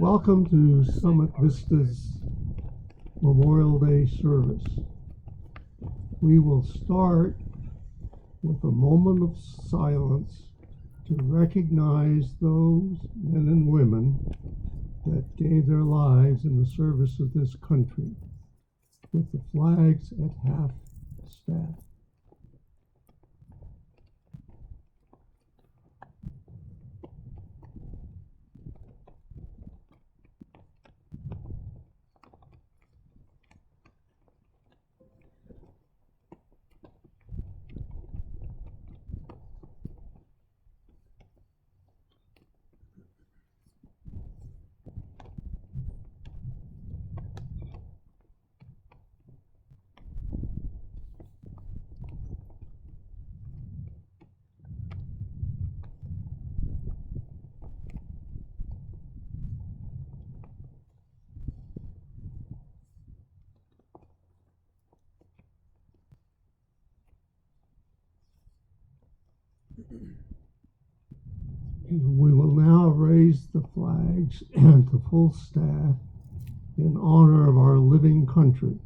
Welcome to Summit Vista's Memorial Day service. We will start with a moment of silence to recognize those men and women that gave their lives in the service of this country, with the flags at half staff. We will now raise the flags to full staff in honor of our living country.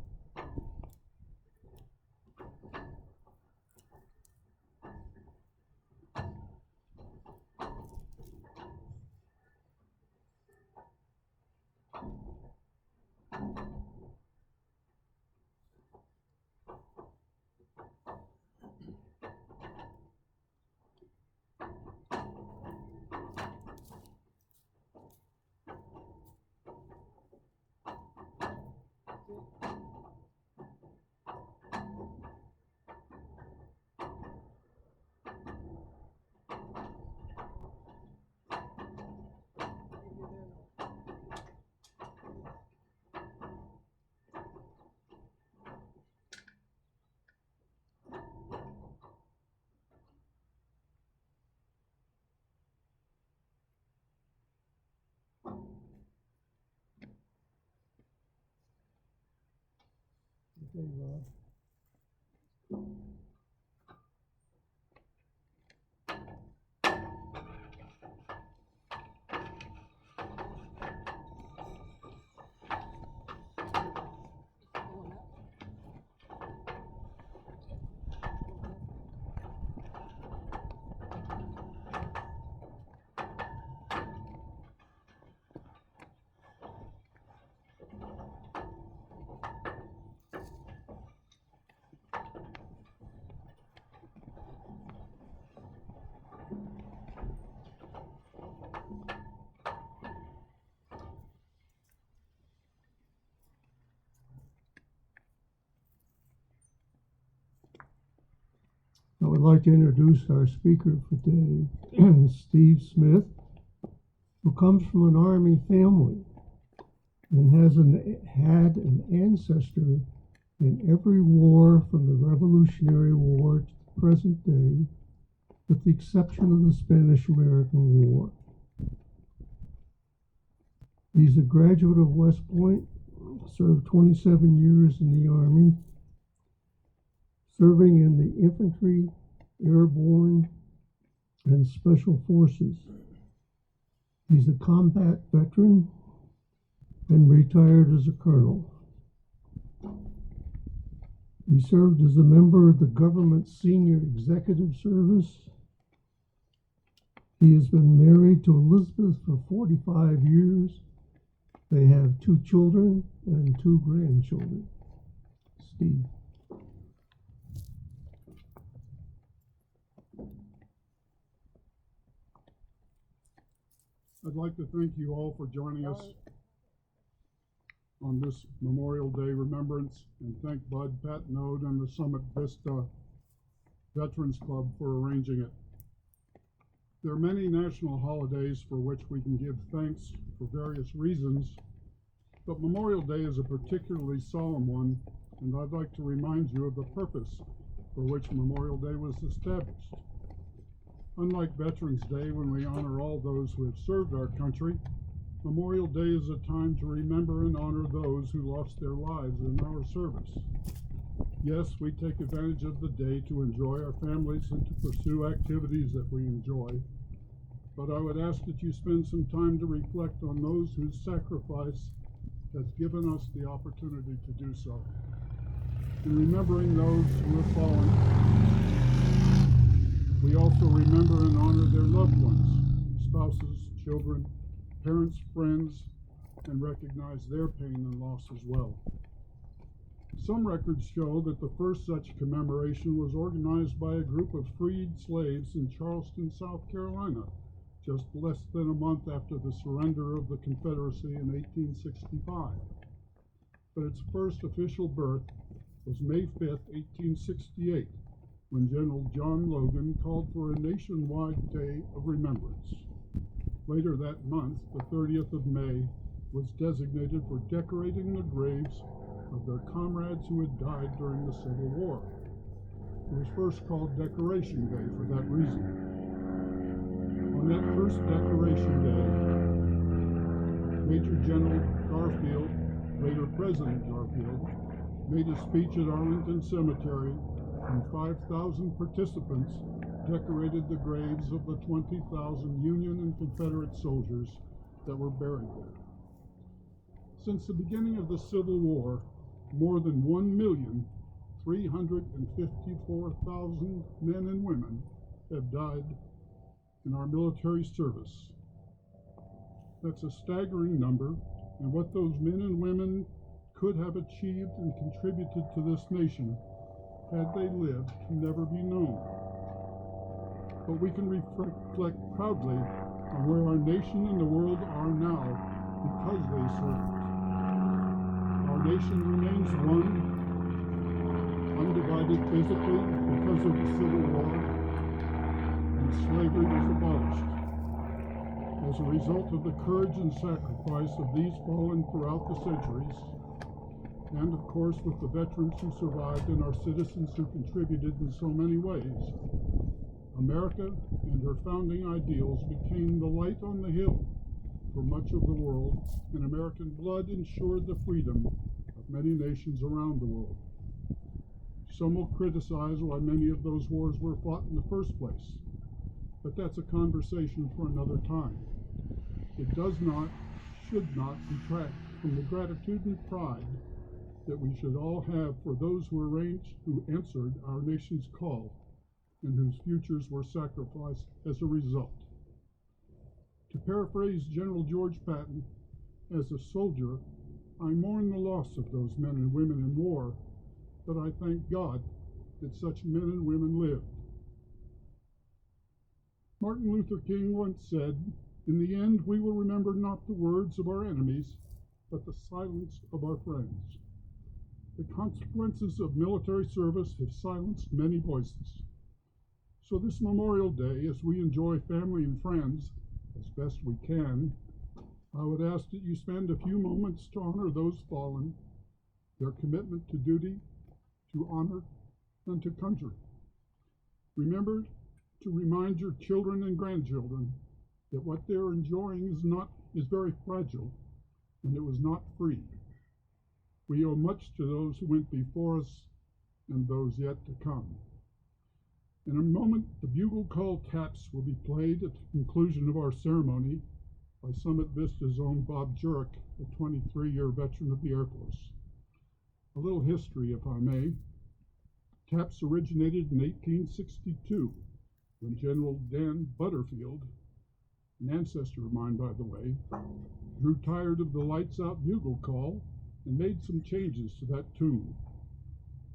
Okay, Rob. I would like to introduce our speaker for today, Steve Smith, who comes from an Army family and had an ancestor in every war from the Revolutionary War to the present day, with the exception of the Spanish-American War. He's a graduate of West Point, served 27 years in the Army, serving in the infantry, airborne, and special forces. He's a combat veteran and retired as a colonel. He served as a member of the government's senior executive service. He has been married to Elizabeth for 45 years. They have 2 children and 2 grandchildren. Steve. I'd like to thank you all for joining us on this Memorial Day remembrance, and thank Bud, Pat Node, and the Summit Vista Veterans Club for arranging it. There are many national holidays for which we can give thanks for various reasons, but Memorial Day is a particularly solemn one, and I'd like to remind you of the purpose for which Memorial Day was established. Unlike Veterans Day, when we honor all those who have served our country, Memorial Day is a time to remember and honor those who lost their lives in our service. Yes, we take advantage of the day to enjoy our families and to pursue activities that we enjoy, but I would ask that you spend some time to reflect on those whose sacrifice has given us the opportunity to do so. In remembering those who have fallen, we also remember and honor their loved ones, spouses, children, parents, friends, and recognize their pain and loss as well. Some records show that the first such commemoration was organized by a group of freed slaves in Charleston, South Carolina, just less than a month after the surrender of the Confederacy in 1865. But its first official birth was May 5th, 1868, when General John Logan called for a nationwide day of remembrance. Later that month, the 30th of May, was designated for decorating the graves of their comrades who had died during the Civil War. It was first called Decoration Day for that reason. On that first Decoration Day, Major General Garfield, later President Garfield, made a speech at Arlington Cemetery, and 5,000 participants decorated the graves of the 20,000 Union and Confederate soldiers that were buried there. Since the beginning of the Civil War, more than 1,354,000 men and women have died in our military service. That's a staggering number, and what those men and women could have achieved and contributed to this nation had they lived can never be known. But we can reflect proudly on where our nation and the world are now because they served. Our nation remains one, undivided physically because of the Civil War, and slavery was abolished. As a result of the courage and sacrifice of these fallen throughout the centuries, and of course with the veterans who survived and our citizens who contributed in so many ways, America and her founding ideals became the light on the hill for much of the world, and American blood ensured the freedom of many nations around the world. Some will criticize why many of those wars were fought in the first place, but that's a conversation for another time. It does not, should not detract from the gratitude and pride that we should all have for those who answered our nation's call and whose futures were sacrificed as a result. To paraphrase General George Patton, as a soldier, I mourn the loss of those men and women in war, but I thank God that such men and women lived. Martin Luther King once said, "In the end, we will remember not the words of our enemies, but the silence of our friends." The consequences of military service have silenced many voices. So this Memorial Day, as we enjoy family and friends as best we can, I would ask that you spend a few moments to honor those fallen, their commitment to duty, to honor, and to country. Remember to remind your children and grandchildren that what they're enjoying is very fragile, and it was not free. We owe much to those who went before us and those yet to come. In a moment, the bugle call taps will be played at the conclusion of our ceremony by Summit Vista's own Bob Jurek, a 23-year veteran of the Air Force. A little history, if I may. Taps originated in 1862 when General Dan Butterfield, an ancestor of mine, by the way, grew tired of the lights out bugle call and made some changes to that tune.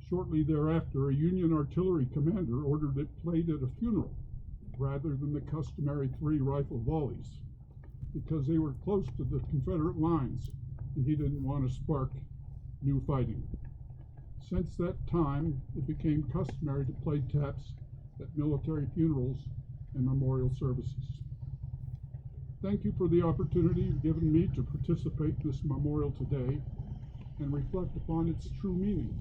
Shortly thereafter, a Union artillery commander ordered it played at a funeral rather than the customary 3 rifle volleys because they were close to the Confederate lines and he didn't want to spark new fighting. Since that time, it became customary to play taps at military funerals and memorial services. Thank you for the opportunity given me to participate in this memorial today and reflect upon its true meaning.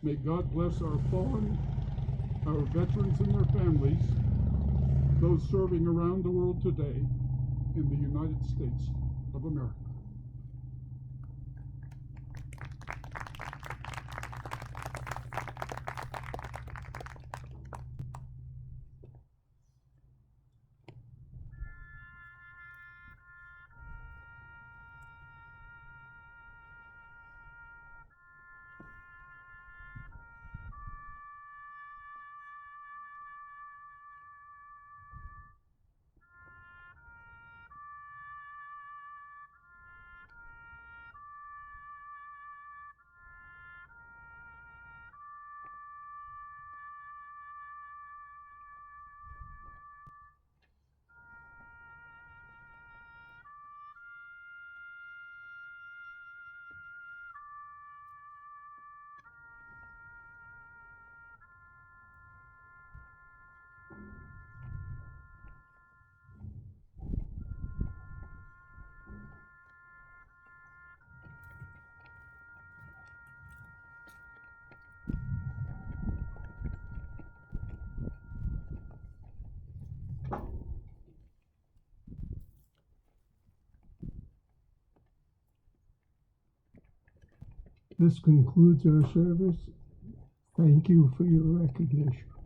May God bless our fallen, our veterans and their families, those serving around the world today in the United States of America. This concludes our service. Thank you for your recognition.